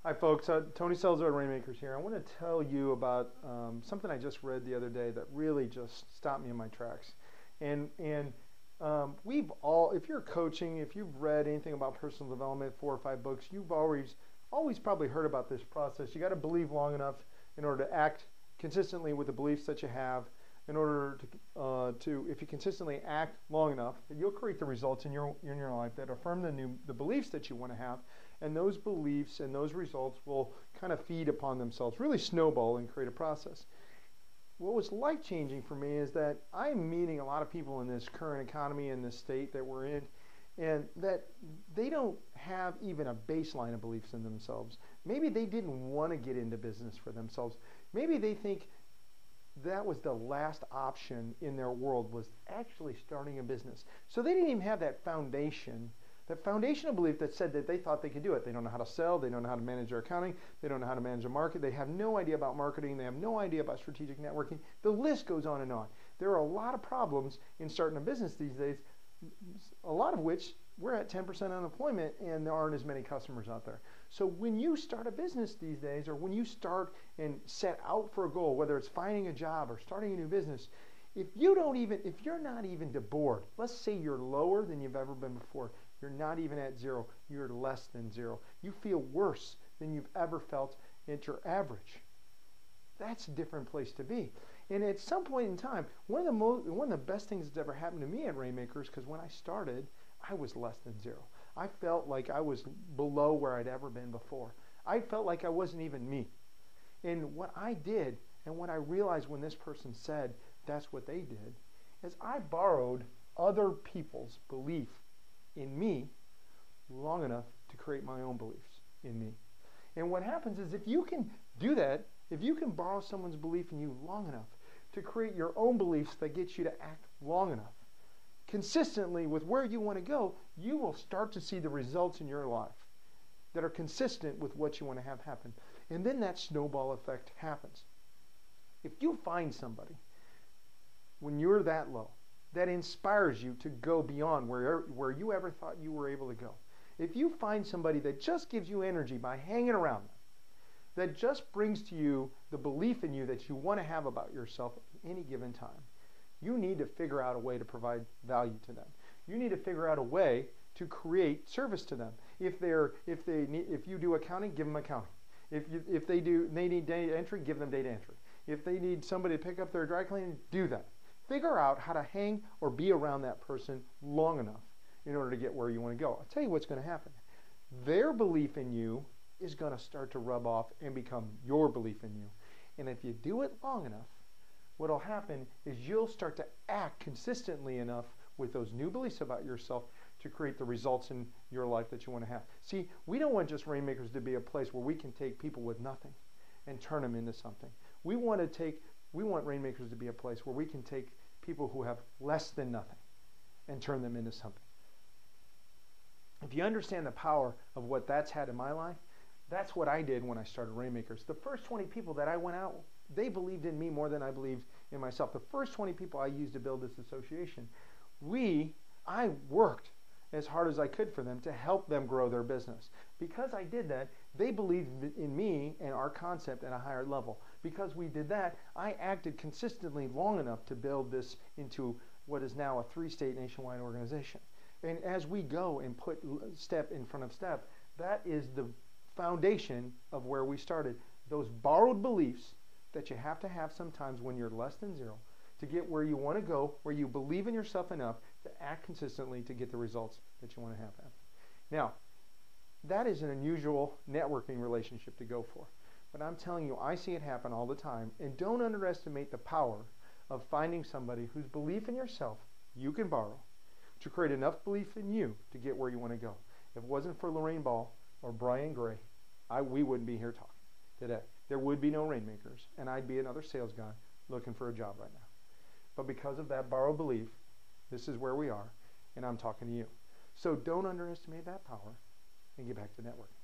Hi folks, Tony Scelzo at Rainmakers here. I want to tell you about something I just read the other day that really just stopped me in my tracks. We've all, if you're coaching, if you've read anything about personal development, 4 or 5 books, you've always probably heard about this process. You got to believe long enough in order to act consistently with the beliefs that you have. In order to if you consistently act long enough, you'll create the results in your life that affirm the beliefs that you want to have, and those beliefs and those results will kind of feed upon themselves, really snowball and create a process. What was life-changing for me is that I'm meeting a lot of people in this current economy in this state that we're in, and that they don't have even a baseline of beliefs in themselves. Maybe they didn't want to get into business for themselves. Maybe they think that was the last option in their world, was actually starting a business. So they didn't even have that foundational belief that said that they thought they could do it. They don't know how to sell, they don't know how to manage their accounting, they don't know how to manage a market, they have no idea about marketing, they have no idea about strategic networking. The list goes on and on. There are a lot of problems in starting a business these days, a lot of which we're at 10% unemployment and there aren't as many customers out there. So when you start a business these days, or when you start and set out for a goal, whether it's finding a job or starting a new business, if you're not even bored, let's say you're lower than you've ever been before, you're not even at 0, you're less than 0. You feel worse than you've ever felt at your average. That's a different place to be. And at some point in time, one of the best things that's ever happened to me at Rainmakers, because when I started, I was less than 0. I felt like I was below where I'd ever been before. I felt like I wasn't even me. And what I did, and what I realized when this person said that's what they did, is I borrowed other people's belief in me long enough to create my own beliefs in me. And what happens is, if you can do that, if you can borrow someone's belief in you long enough to create your own beliefs that get you to act long enough, consistently with where you want to go, you will start to see the results in your life that are consistent with what you want to have happen. And then that snowball effect happens. If you find somebody, when you're that low, that inspires you to go beyond where you ever thought you were able to go, if you find somebody that just gives you energy by hanging around them, that just brings to you the belief in you that you want to have about yourself at any given time, you need to figure out a way to provide value to them. You need to figure out a way to create service to them. If you do accounting, give them accounting. If they need data entry, give them data entry. If they need somebody to pick up their dry cleaning, do that. Figure out how to hang or be around that person long enough in order to get where you want to go. I'll tell you what's going to happen. Their belief in you is going to start to rub off and become your belief in you. And if you do it long enough, what will happen is you'll start to act consistently enough with those new beliefs about yourself to create the results in your life that you want to have. See, we don't want just Rainmakers to be a place where we can take people with nothing and turn them into something. We want Rainmakers to be a place where we can take people who have less than nothing and turn them into something. If you understand the power of what that's had in my life, that's what I did when I started Rainmakers. The first 20 people that I went out, they believed in me more than I believed in myself. The first 20 people I used to build this association, I worked as hard as I could for them to help them grow their business. Because I did that, they believed in me and our concept at a higher level. Because we did that, I acted consistently long enough to build this into what is now a 3-state nationwide organization. And as we go and put step in front of step, that is the foundation of where we started. Those borrowed beliefs that you have to have sometimes when you're less than 0 to get where you want to go, where you believe in yourself enough to act consistently to get the results that you want to have happen. Now, that is an unusual networking relationship to go for. But I'm telling you, I see it happen all the time. And don't underestimate the power of finding somebody whose belief in yourself you can borrow to create enough belief in you to get where you want to go. If it wasn't for Lorraine Ball or Brian Gray, we wouldn't be here talking today. There would be no Rainmakers, and I'd be another sales guy looking for a job right now. But because of that borrowed belief, this is where we are, and I'm talking to you. So don't underestimate that power, and get back to networking.